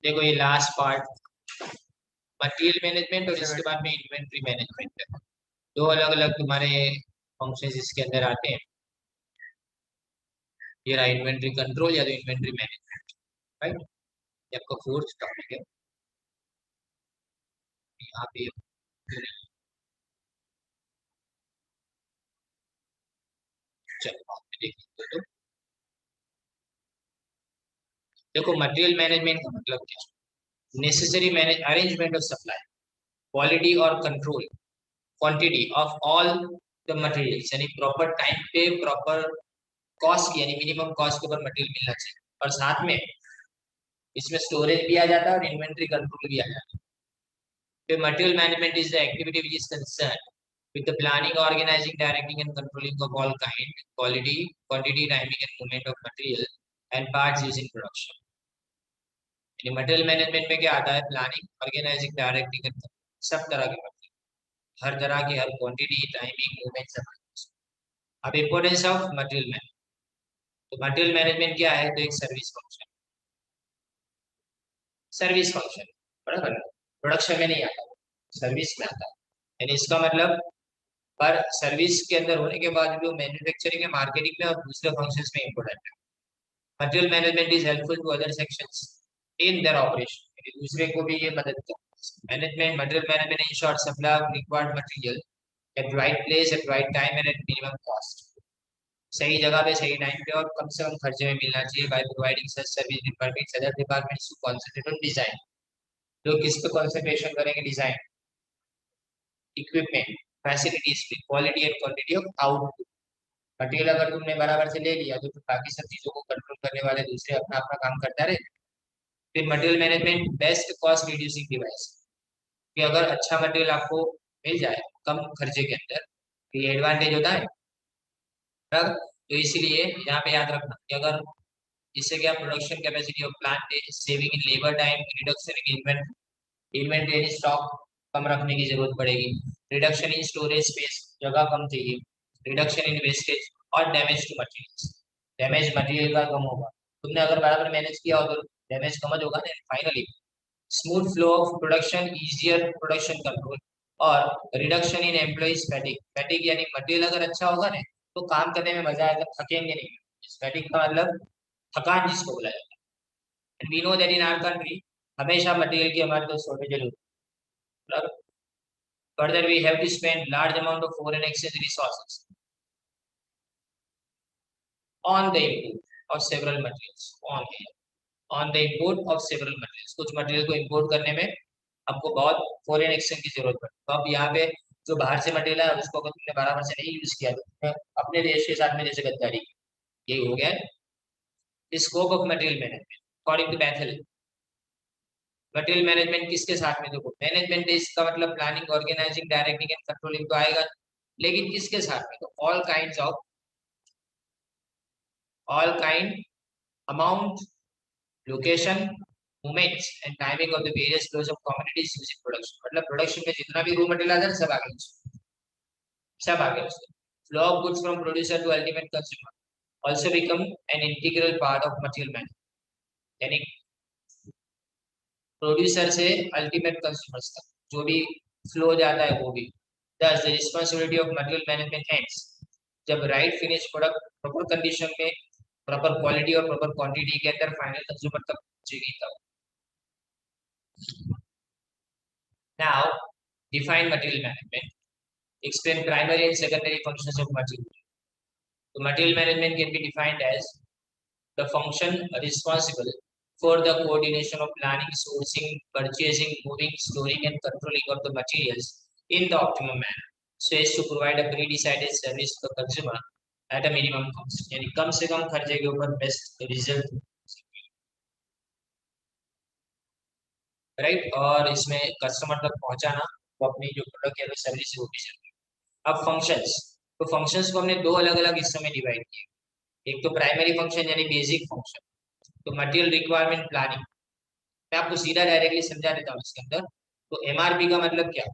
देखो ये last part material management और इसके बाद में इन्वेंट्री मैनेजमेंट है। दो अलग अलग तुम्हारे फंक्शंस इसके अंदर आते हैं। ये रहा इन्वेंट्री कंट्रोल या तो इन्वेंट्री मैनेजमेंट, राइट। ये आपका फोर्थ टॉपिक है यहाँ पे। चलो देखो, देखो मटेरियल मैनेजमेंट का मतलब क्या है? Necessary manage arrangement of supply, quality और control quantity of all the materials, यानी प्रॉपर टाइम पे प्रॉपर कॉस्ट यानी मिनिमम कॉस्ट के ऊपर मटेरियल मिलना चाहिए। और साथ में इसमें स्टोरेज भी आ जाता है और इन्वेंट्री कंट्रोल भी आ जाता है। फिर material management is the activity which is concern with the planning, organizing, directing and controlling of all kind, quality, quantity, timing and movement of material and parts used in production. यानी material management में क्या आता है? Planning, organising, directing, सब तरह के material, हर तरह की, हर क्वांटिटी, टाइमिंग, मूवमेंट सब। अब इंपॉर्टेंस ऑफ मटेरियल मैनेजमेंट, तो मटेरियल मैनेजमेंट क्या है? तो एक सर्विस फंक्शन, सर्विस फंक्शन, बराबर, प्रोडक्शन में नहीं आता, सर्विस में आता है। यानी इसका मतलब पर सर्विस के अंदर होने के बाद भी वो मैन्युफैक्चरिंग में, मार्केटिंग में और दूसरे फंक्शंस में इंपॉर्टेंट है। Material management is helpful to other sections in their operation, दूसरे को भी ये मदद करता है। Management, material management in short supply of required material at right place at right time and at minimum cost, सही जगह पे सही टाइम पे और कम से कम खर्चे में मिलना चाहिए। By providing such service departments, other departments to concentrate on design, लोग किस पे कंसंट्रेशन करेंगे? डिजाइन, इक्विपमेंट, फैसिलिटीज पे, quality and quantity of output. Material अगर तुमने बराबर से ले लिया तो बाकी सब चीजों को कंट्रोल करने वाले दूसरे अपना अपना काम करता रहे। फिर material management best cost reducing device, कि अगर अच्छा मटेरियल आपको मिल जाए कम खर्चे के अंदर तो ये एडवांटेज होता है। तब तो इसीलिए यहाँ पे याद रखना कि अगर इससे क्या production capacity of plant, saving in labour time, reduction in inventory stock कम रखने की जरूरत पड़ेगी, रिडक्शन इन स्टोरेज स्पेस, जगह कम चाहिए, रिडक्शन इन वेस्टेज और damage to materials, damage material का कम होगा। तुमने अगर बराबर मैनेज किया हो तो डैमेज कम होगा ना। Finally smooth flow of production, easier production control और reduction in employees fatigue, fatigue यानी मटेरियल अगर अच्छा होगा ना तो काम करने में मजा आएगा, थकेंगे नहीं। फैटिग का मतलब थकान जिसको बोला जाता है। And we know that in our country हमेशा मटेरियल की हमारे तो शॉर्टेज होती है। Further, we have to spend large amount of foreign exchange resources on the import of several materials. On the import of several materials. कुछ material को import करने में आपको बहुत फॉरेन एक्सचेंज की जरूरत पड़ती है। तो अब यहाँ पे जो बाहर से मटेरियल है उसको अगर तुमने बराबर से नहीं यूज किया तो अपने देश के साथ में जैसे गद्दारी, यही हो गया। Scope of material management according to Bethel, material management किसके साथ में? देखो मैनेजमेंट इसका मतलब planning, organising, directing and controlling तो आएगा, लेकिन किसके साथ में? तो all kind, amount, location, movements and timing of the various flows of commodities used in production, मतलब प्रोडक्शन में जितना भी रॉ मटेरियल आता है सब आगे उसमें, सब आगे उसमें। Flow of goods from producer to ultimate consumer also become an integral part of material management, यानी प्रोड्यूसर से अल्टीमेट कंज्यूमर्स तक जो भी फ्लो जाता है वो भी। Thus, the responsibility of material management ends जब right finish product proper condition में, प्रॉपर क्वालिटी और प्रॉपर क्वांटिटी के अंदर फाइनल कंज्यूमर तक पहुंचेगी तब। Now, define material management. Explain primary and secondary functions of material. So, material management can be defined as the function responsible for the coordination of planning, sourcing, purchasing, moving, storing, and controlling of the materials in the optimum manner, so as to provide a pre-decided service to the consumer at a minimum cost. यानी कम से कम खर्चे के ऊपर best result, right. और इसमें customer तक पहुंचाना वो अपनी जो प्रोडक्ट या सर्विस है वो भी जरूरी है। अब फंक्शंस, तो फंक्शंस को हमने दो अलग अलग हिस्सों में डिवाइड किए। एक तो प्राइमरी फंक्शन यानी बेसिक फंक्शन, तो मटेरियल रिक्वायरमेंट प्लानिंग, मैं आपको सीधा डायरेक्टली समझा देता हूँ इसके अंदर। तो एमआरपी का मतलब क्या?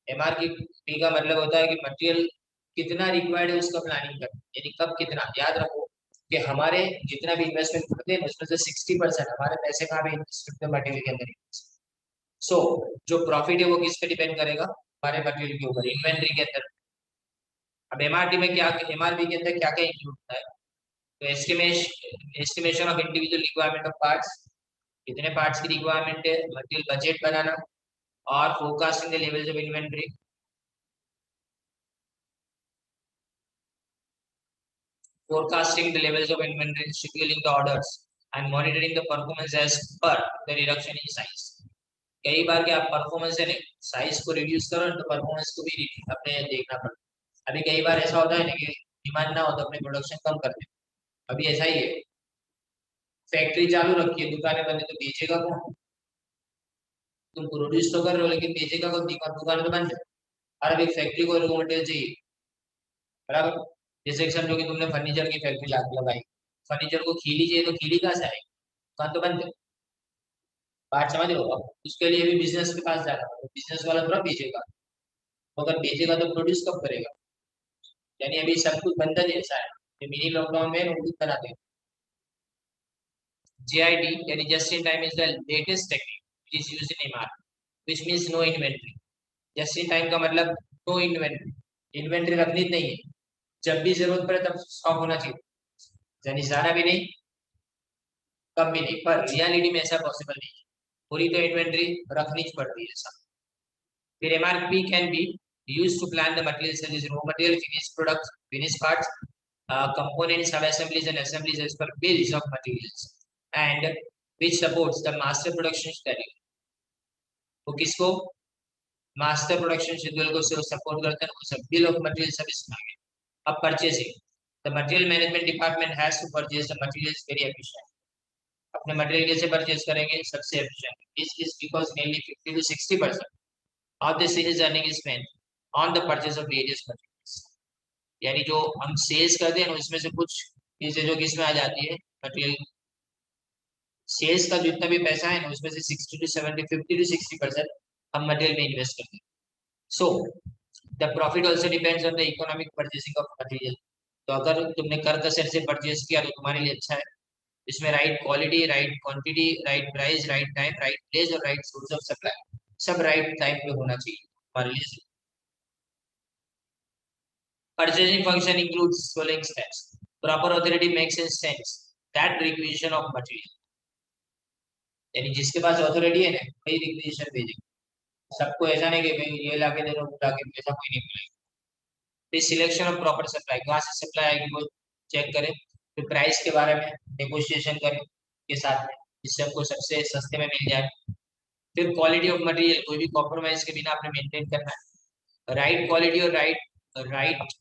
एमआरपी का मतलब होता है कि मटेरियल कितना रिक्वायर्ड है उसका प्लानिंग करना, यानी कब कितना। याद रखो कि हमारे जितना भी इन्वेस्टमेंट करते हैं उसमें से 60% हमारे पैसे कहाँ पे इन्वेस्ट करते हैं, मटेरियल के अंदर। सो जो प्रॉफिट है वो किस पे डिपेंड करेगा, हमारे मटेरियल के ऊपर, इन्वेंट्री के अंदर। अब एमआरटी में क्या, एमआरपी के अंदर क्या क्या इंक्लूड होता है, तो estimation of individual requirement of parts, कितने पार्ट्स की रिक्वायरमेंट है, मटेरियल बजट बनाना, और forecasting the levels of inventory, forecasting the levels of inventory, scheduling the orders, and monitoring the performance as per the reduction in size. कई बार क्या performance है नहीं, size को reduce करो तो परफॉर्मेंस को भी अपने देखना पड़ता है। अभी कई बार ऐसा होता है ना कि डिमांड ना हो तो अपने प्रोडक्शन कम कर दे। अभी ऐसा ही है, फैक्ट्री चालू रखी है, दुकानें बंद है, तो बेचेगा कौन? तुम प्रोड्यूस तो कर रहे हो लेकिन बेचेगा कौन? दुकान तो बंद है। और अब एक फैक्ट्री को रॉ मटेरियल चाहिए, बराबर। जैसे कि समझो कि तुमने फर्नीचर की फैक्ट्री लगाई, फर्नीचर को खीली चाहिए तो खीली कहाँ से आएगी, दुकान तो बंद है। बात समझ रहे हो? अब उसके लिए भी बिजनेस के पास जाना, तो बिजनेस वाला थोड़ा बेचेगा, अगर बेचेगा तो प्रोड्यूस कब करेगा? यानी अभी सब कुछ बंधन जैसा है, ये मिनी लॉकडाउन में वो कुछ बनाते हैं। JIT यानी just in time is the latest technique which is used in MR, which means no inventory. Just in time का मतलब नो इन्वेंटरी, इन्वेंटरी रखनी नहीं है, जब भी जरूरत पड़े तब स्टॉक होना चाहिए, यानी ज्यादा भी नहीं कम भी नहीं। पर रियलिटी में ऐसा पॉसिबल नहीं है, पूरी तो इन्वेंटरी रखनी पड़ती है ऐसा। फिर MRP can be used to plan the materials such as raw material, finished products, finished parts, components, sub-assemblies and assemblies as per bills of materials, and which supports the master production schedule. वो किसको, master production schedule को support करते हैं, वो सब bill of material सब इसमें आ गए। अब purchasing, the material management department has to purchase the materials very efficient. अपने मटेरियल कैसे परचेज करेंगे सबसे efficient, this is because mainly 50 to 60% of the sales earning is spent on the purchase of various materials. यानी जो हम sales करते हैं उसमें से कुछ चीजें जो किसमें आ जाती है, मटेरियल। सेल्स का जितना भी पैसा है ना उसमें से 60 to 70, 50 to 60% हम मटेरियल में इन्वेस्ट करते हैं। So the profit also depends on the economic purchasing of material. तो अगर तुमने कर कसर से परचेज किया तो तुम्हारे लिए अच्छा है, इसमें right quality, right quantity, right price, right time, right place और राइट सोर्स ऑफ सप्लाई, सब राइट टाइम पे होना चाहिए हमारे लिए। Purchasing function includes following steps. Proper authority makes sense that requisition of material, यानी जिसके पास अथॉरिटी है ना वही रिक्वेजिशन भेजेगा, सबको ऐसा नहीं कि भाई ये लाके दे दो वो लाके, ऐसा कोई नहीं बोलेगा। फिर सिलेक्शन ऑफ प्रॉपर सप्लाई, कहाँ से सप्लाई आएगी वो चेक करें। फिर प्राइस के बारे में नेगोशिएशन करें के साथ में, जिससे आपको सबसे सस्ते में मिल जाए। फिर क्वालिटी ऑफ मटेरियल, कोई भी कॉम्प्रोमाइज के बिना आपने मेंटेन करना है, राइट क्वालिटी और राइट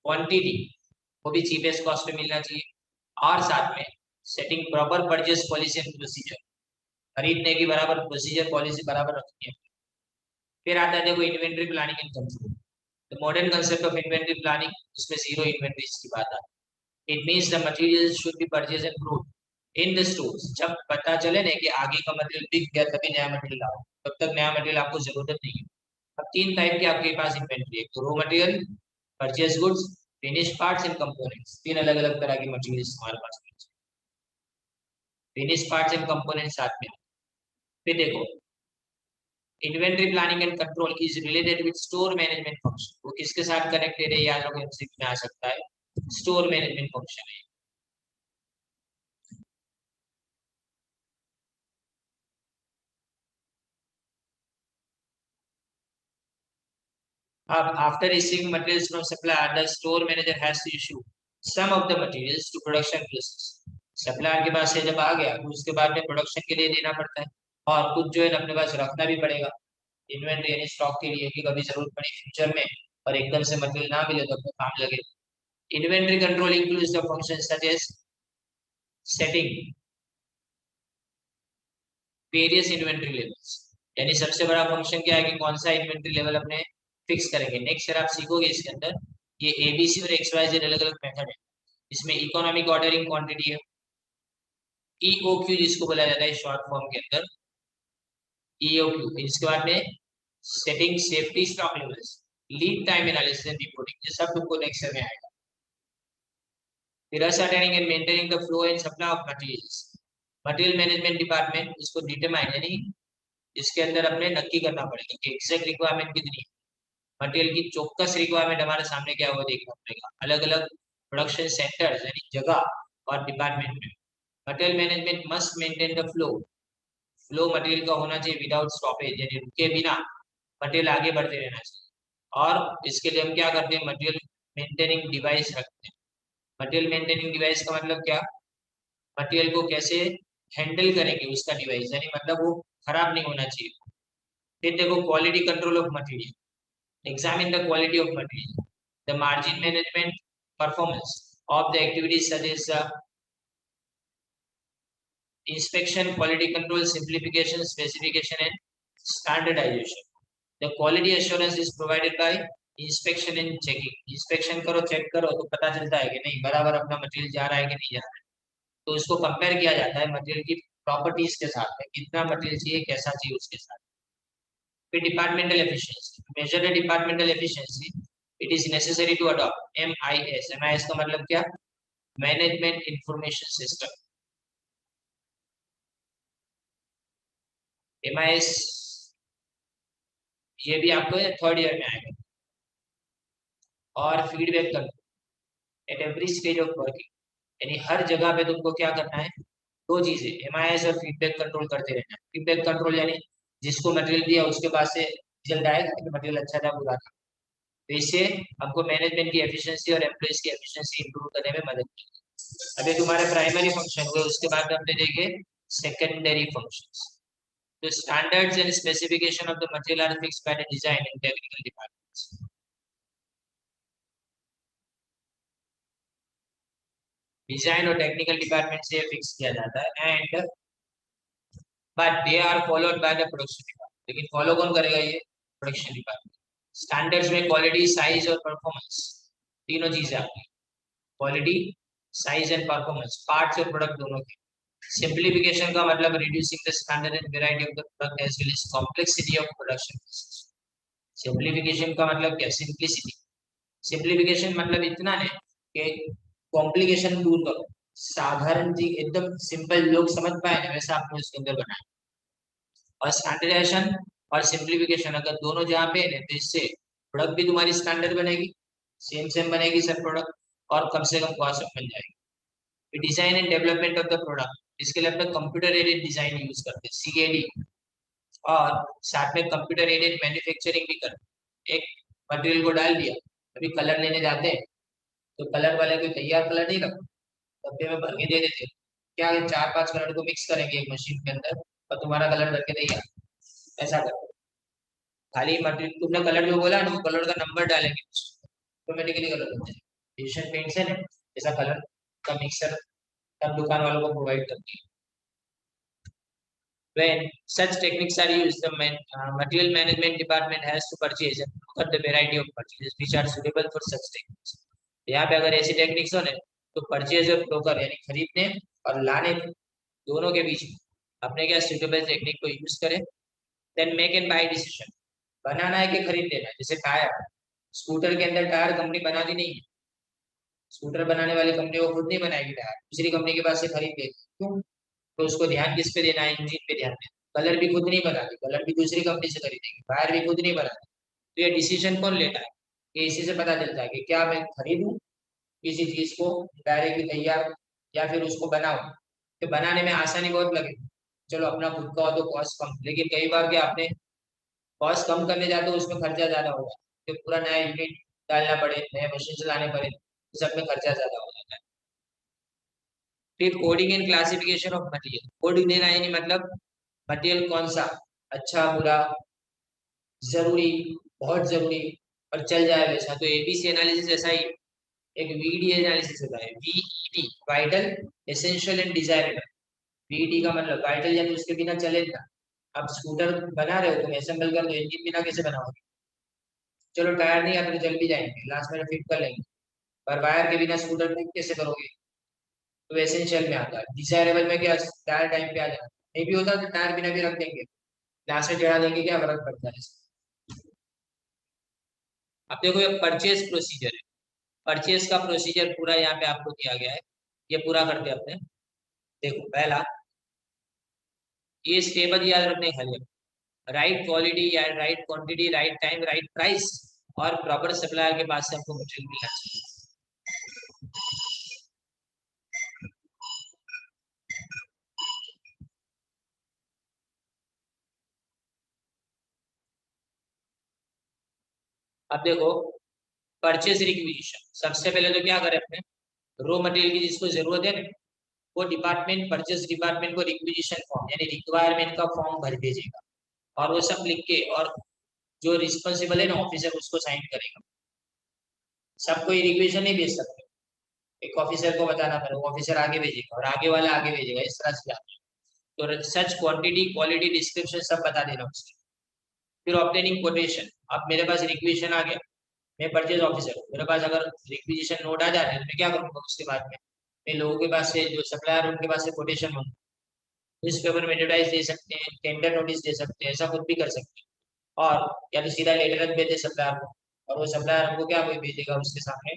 क्वांटिटी, वो भी चीपेस्ट कॉस्ट पे मिलना चाहिए। और साथ में setting proper purchase policy and procedure, खरीदने की बराबर प्रोसीजर पॉलिसी बराबर रखनी है। फिर आता है देखो inventory planning and control, the modern concept of inventory planning, इसमें जीरो इन्वेंटरीज की बात आती है। It means the materials should be purchase and proved in the stores. जब पता चले ना कि आगे का मटेरियल बिक गया तभी नया मटेरियल लाओ, तब तक नया मटेरियल आपको जरूरत नहीं है। अब तीन टाइप की आपके पास इन्वेंटरी है, तो raw material, purchase goods, finish parts and components, तीन अलग अलग तरह की मटेरियल्स हमारे पास। फिनिश पार्ट्स एंड कंपोनेंट्स साथ में। फिर देखो inventory planning and control is related with store management function, वो किसके साथ कनेक्टेड है, याद रखो एमसीक्यू में आ सकता है, स्टोर मैनेजमेंट फंक्शन है। अब after receiving materials from supplier, the store manager has to issue some of the materials to production process. Supplier के पास से जब आ गया तो उसके बाद में प्रोडक्शन के लिए देना पड़ता है, और कुछ जो है अपने पास रखना भी पड़ेगा इन्वेंटरी यानी स्टॉक के लिए, कि कभी जरूरत पड़ी फ्यूचर में और एकदम से मटेरियल ना मिले तो अपने काम लगे। Inventory control includes the functions such as setting various inventory levels, यानी सबसे बड़ा फंक्शन क्या है कि कौन सा इन्वेंटरी लेवल अपने फिक्स करेंगे। नेक्स्ट ईयर आप सीखोगे इसके अंदर, ये एबीसी और XYZ अलग अलग मेथड है। इसमें इकोनॉमिक ऑर्डरिंग क्वांटिटी है, EOQ जिसको बोला जाता है शॉर्ट फॉर्म के अंदर EOQ। इसके बाद में setting safety stock levels, lead time analysis and reporting, ये सब तुमको नेक्स्ट में आएगा। फिर ascertaining and maintaining the flow and supply of materials, material management department इसको डिटरमाइन यानी इसके अंदर अपने नक्की करना पड़ेगा कि एग्जैक्ट रिक्वायरमेंट कितनी है, मटेरियल की चौकस रिक्वायरमेंट हमारे सामने क्या हुआ देखना पड़ेगा। अलग अलग प्रोडक्शन सेंटर्स यानी जगह और डिपार्टमेंट में material management must maintain the flow, flow material का होना चाहिए विदाउट स्टॉपेज यानी रुके बिना मटेरियल आगे बढ़ते रहना चाहिए। और इसके लिए हम क्या करते हैं, मटेरियल मेंटेनिंग डिवाइस रखते हैं। मटेरियल मेंटेनिंग डिवाइस का मतलब क्या, मटेरियल को कैसे हैंडल करेंगे उसका डिवाइस, यानी मतलब वो खराब नहीं होना चाहिए। फिर देखो quality control of material, examine the quality of material, the margin management performance of the activities such as inspection, quality control, simplification, specification, and standardization. The quality assurance is provided by inspection and checking. inspection करो check करो तो पता चलता है कि नहीं बराबर अपना मटेरियल जा रहा है कि नहीं जा रहा है, तो इसको कंपेयर किया जाता है मटेरियल की प्रॉपर्टीज के साथ में, कितना मटेरियल चाहिए कैसा चाहिए उसके साथ। फिर departmental efficiency, measure the departmental efficiency, it is necessary to adopt MIS. MIS का मतलब क्या, मैनेजमेंट इंफॉर्मेशन सिस्टम। एमआईएस ये भी आपको थर्ड ईयर में आएगा। और feedback control at every stage of working, यानी हर जगह पे तुमको क्या करना है, दो चीजें, एमआईएस और फीडबैक कंट्रोल करते रहना है। फीडबैक कंट्रोल यानी जिसको मटेरियल दिया उसके पास से रिजल्ट आएगा कि मटेरियल अच्छा था बुरा था, तो इससे हमको मैनेजमेंट की एफिशिएंसी और एम्प्लॉइज की एफिशिएंसी इंप्रूव करने में मदद मिलेगी। अभी तुम्हारे प्राइमरी फंक्शन हुए, उसके बाद हमने देखे secondary functions. The standards and specification of the material are fixed by the design and technical departments. Design और टेक्निकल डिपार्टमेंट से फिक्स किया जाता है and but they are followed by the production department, लेकिन फॉलो कौन करेगा, ये production department. Standards में क्वालिटी, साइज और परफॉर्मेंस, तीनों चीजें आती हैं, quality, size and performance, parts और प्रोडक्ट दोनों के। सिंप्लीफिकेशन का मतलब reducing the standard and variety of the product as well as complexity of production process. Simplification का मतलब क्या, सिंप्लिसिटी। सिंप्लीफिकेशन मतलब इतना है कि कॉम्प्लिकेशन दूर करो, साधारण चीज एकदम सिंपल लोग समझ पाए ना वैसा आपने उसके अंदर बनाया। और स्टैंडर्डाइजेशन और सिंप्लीफिकेशन अगर दोनों जहाँ पे है तो इससे प्रोडक्ट भी तुम्हारी स्टैंडर्ड बनेगी, सेम सेम बनेगी सब प्रोडक्ट, और कम से कम कॉस्ट बन जाएगी। Design and development of the product, इसके लिए अपने कंप्यूटर एडेड डिजाइन यूज करते हैं सीएडी, और साथ में कंप्यूटर एडेड मैन्युफैक्चरिंग भी करते हैं। एक मटेरियल को डाल दिया, अभी कलर लेने जाते हैं तो कलर वाले कोई तैयार कलर नहीं रखते, डब्बे में भर के दे देते, क्या है 4-5 कलर को मिक्स करेंगे एक मशीन के अंदर और तुम्हारा कलर भर के तैयार, ऐसा करते। खाली मटेरियल तुमने कलर जो बोला ना वो कलर का नंबर डालेंगे ऑटोमेटिकली कलर हो जाएगा। एशियन पेंट्स है ना, ऐसा कलर का मिक्सर सब दुकान वालों को प्रोवाइड करती है। When such techniques are used, the material management department has to purchase and look at the variety of purchases which are suitable for such techniques. यहाँ पे अगर ऐसी टेक्निक्स हो ना तो परचेज और ब्रोकर यानी खरीदने और लाने दोनों के बीच में अपने क्या सुटेबल टेक्निक को यूज करें। Then make and buy decision, बनाना है कि खरीद लेना है। जैसे टायर, स्कूटर के अंदर टायर कंपनी बनाती नहीं है, स्कूटर बनाने वाली कंपनी वो खुद नहीं बनाएगी टायर, दूसरी कंपनी के पास से खरीद लेगी। क्यों, तो उसको ध्यान किस पे देना है, इंजन पे ध्यान देना। कलर भी खुद नहीं बनाती, कलर भी दूसरी कंपनी से खरीदेगी, वायर भी खुद नहीं बनाती। तो ये डिसीजन कौन लेता है, ये इसी से पता चलता है कि क्या मैं खरीदूं किसी चीज को डायरेक्टली तैयार या फिर उसको बनाऊं। तो बनाने में आसानी बहुत लगे, चलो अपना खुद का हो तो कॉस्ट कम, लेकिन कई बार क्या आपने कॉस्ट कम करने जाते हो उसमें खर्चा ज्यादा होगा, तो पूरा नया यूनिट डालना पड़े, नए मशीन चलाने पड़े, तो सब में खर्चा ज्यादा हो जाता है। फिर coding and classification of material, coding देना यानी मतलब मटेरियल कौन सा अच्छा बुरा जरूरी बहुत जरूरी और चल जाए वैसा, तो एबीसी एनालिसिस ऐसा ही। एक वीडी एनालिसिस होता है, वीईडी वाइटल, एसेंशियल एंड डिजायरेबल। वीईडी का मतलब वाइटल यानी उसके बिना चले ना। अब स्कूटर बना रहे हो तुम असेंबल कर दो, इंजन बिना कैसे बनाओगे, चलो टायर नहीं आता तो चल भी जाएंगे लास्ट में फिट कर लेंगे, पर वायर के बिना स्कूटर फिट कैसे करोगे। तो एसेंशियल में आता है। डिजायरेबल में क्या, टायर टाइम पे आ जाए, नहीं भी होता तो टायर बिना भी रख देंगे, लास्ट में चढ़ा देंगे, क्या फर्क पड़ता है। अब देखो ये परचेज प्रोसीजर है। परचेज का प्रोसीजर पूरा यहाँ पे आपको दिया गया है, ये पूरा करते हैं अपने। देखो पहला, ये स्टेप याद रखने खाली, राइट क्वालिटी या right quantity, right time, right price, और प्रॉपर सप्लायर के पास से हमको मटेरियल मिलना चाहिए। अब देखो परचेज रिक्विजिशन, सबसे पहले तो क्या करें अपने, रॉ मटेरियल की जिसको जरूरत है ना, वो डिपार्टमेंट, परचेज डिपार्टमेंट को रिक्विजिशन फॉर्म यानी रिक्वायरमेंट का फॉर्म भर भेजेगा, और वो सब लिख के, और जो रिस्पॉन्सिबल है ना ऑफिसर, उसको साइन करेगा। सबको ये रिक्वेजिशन नहीं भेज सकते, एक ऑफिसर को बताना पड़ेगा, वो ऑफिसर आगे भेजेगा और आगे वाला आगे भेजेगा, इस तरह से जाना है। तो सच क्वांटिटी, क्वालिटी, डिस्क्रिप्शन सब बता देना उसके। फिर ऑब्टेनिंग कोटेशन, अब मेरे पास रिक्वेजिशन आ गया, मैं परचेज ऑफिसर हूँ, मेरे पास अगर रिक्वेजिशन नोट आ जाते हैं तो मैं क्या करूँगा उसके बाद में, मैं लोगों के पास से, जो सप्लायर उनके पास से कोटेशन मांगूंगा। न्यूज़पेपर में एडवर्टाइज दे सकते हैं, टेंडर नोटिस दे सकते हैं, ऐसा कुछ भी कर सकते हैं। और या तो सीधा लेटर रख देते सप्लायर को, और वो सप्लायर हमको क्या कोई भेजेगा, उसके सामने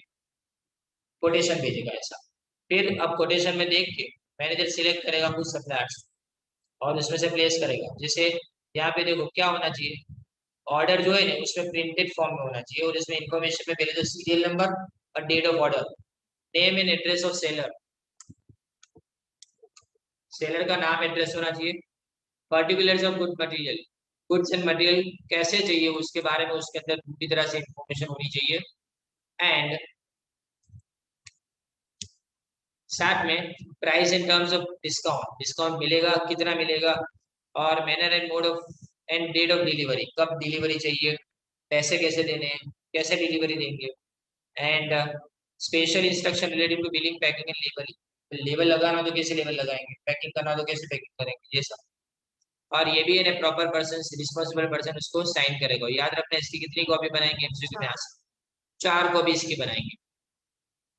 कोटेशन भेजेगा ऐसा। फिर अब कोटेशन में देख के मैनेजर सिलेक्ट करेगा कुछ सप्लायर्स और उसमें से प्लेस करेगा। जैसे यहाँ पे देखो क्या होना चाहिए, ऑर्डर जो है ना उसमें प्रिंटेड फॉर्म में होना चाहिए, और इसमें इंफॉर्मेशन में पहले तो सीरियल नंबर और date of order, name and address of seller, seller का नाम एड्रेस होना चाहिए, particulars of good material, goods and material कैसे चाहिए उसके बारे में उसके अंदर पूरी तरह से इंफॉर्मेशन होनी चाहिए। एंड साथ में price in terms of discount, discount मिलेगा कितना मिलेगा, और manner and mode of and date of delivery, कब डिलीवरी चाहिए, पैसे कैसे देने हैं, कैसे डिलीवरी देंगे, and special instruction relative to billing, packing and labelling, label लगाना हो तो कैसे लेबल लगाएंगे, पैकिंग करना हो तो कैसे पैकिंग करेंगे, ये सब। और ये भी है प्रॉपर पर्सन, रिस्पॉन्सिबल पर्सन उसको साइन करेगा। याद रखना इसकी कितनी कॉपी बनाएंगे एमसीक्यू में, 4 कॉपी इसकी बनाएंगे,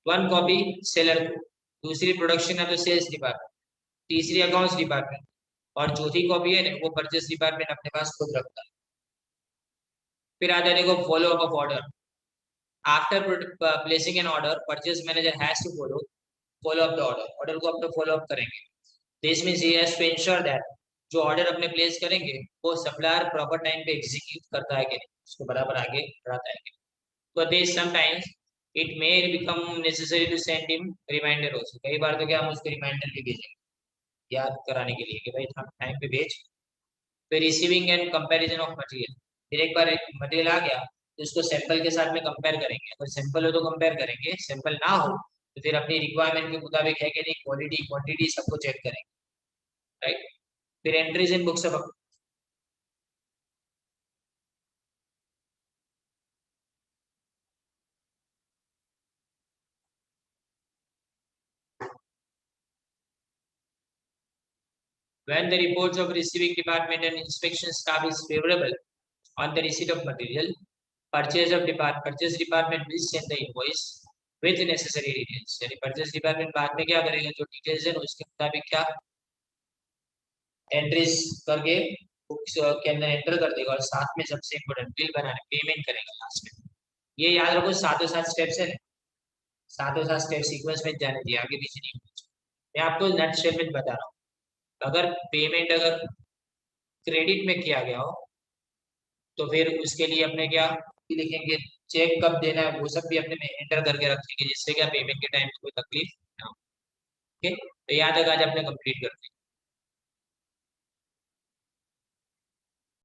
1 कॉपी सेलर को, दूसरी प्रोडक्शन है तो सेल्स डिपार्टमेंट, तीसरी अकाउंट्स डिपार्टमेंट, और चौथी कॉपी है ना वो परचेस डिपार्टमेंट अपने पास खुद रखता है। फिर आ जाने को follow up of order, after placing an order purchase manager has to follow up the order, order को अपने फॉलो अप करेंगे। This means he has to ensure that जो ऑर्डर अपने प्लेस करेंगे वो सप्लायर प्रॉपर टाइम पे execute करता है कि नहीं, उसको बराबर आगे बढ़ाता है कि नहीं। तो they sometimes it may become necessary to send him reminder also, कई बार तो क्या हम उसको रिमाइंडर भी भेजेंगे याद कराने के लिए कि भाई टाइम पे भेज। फिर receiving end comparison of material, फिर एक बार एक मटेरियल आ गया तो उसको सैंपल के साथ में कंपेयर करेंगे, अगर सैंपल हो तो कंपेयर करेंगे, सैंपल ना हो तो फिर अपनी रिक्वायरमेंट के मुताबिक है कि नहीं, क्वालिटी क्वांटिटी सबको चेक करेंगे, राइट। फिर entries in books of, when the reports of receiving department and inspection staff is favorable on the receipt of material, purchase department will send the invoice with necessary details, यानी purchase department बाद में क्या करेगा, जो details है ना उसके मुताबिक क्या एंट्रीज करके बुक्स के अंदर एंटर कर देगा, और साथ में सबसे इम्पोर्टेंट बिल बनाने पेमेंट करेगा लास्ट में। ये याद रखो सातों सात स्टेप्स है, सातों सात स्टेप सीक्वेंस में जाने दिए, आगे पीछे नहीं। मैं आपको नट स्टेप में बता रहा हूँ, अगर पेमेंट अगर क्रेडिट में किया गया हो तो फिर उसके लिए अपने क्या लिखेंगे, चेक कब देना है वो सब भी अपने में एंटर करके रखेंगे, जिससे क्या पेमेंट के टाइम में कोई तकलीफ ना हो। ओके, तो याद है आज अपने कंप्लीट करते हैं।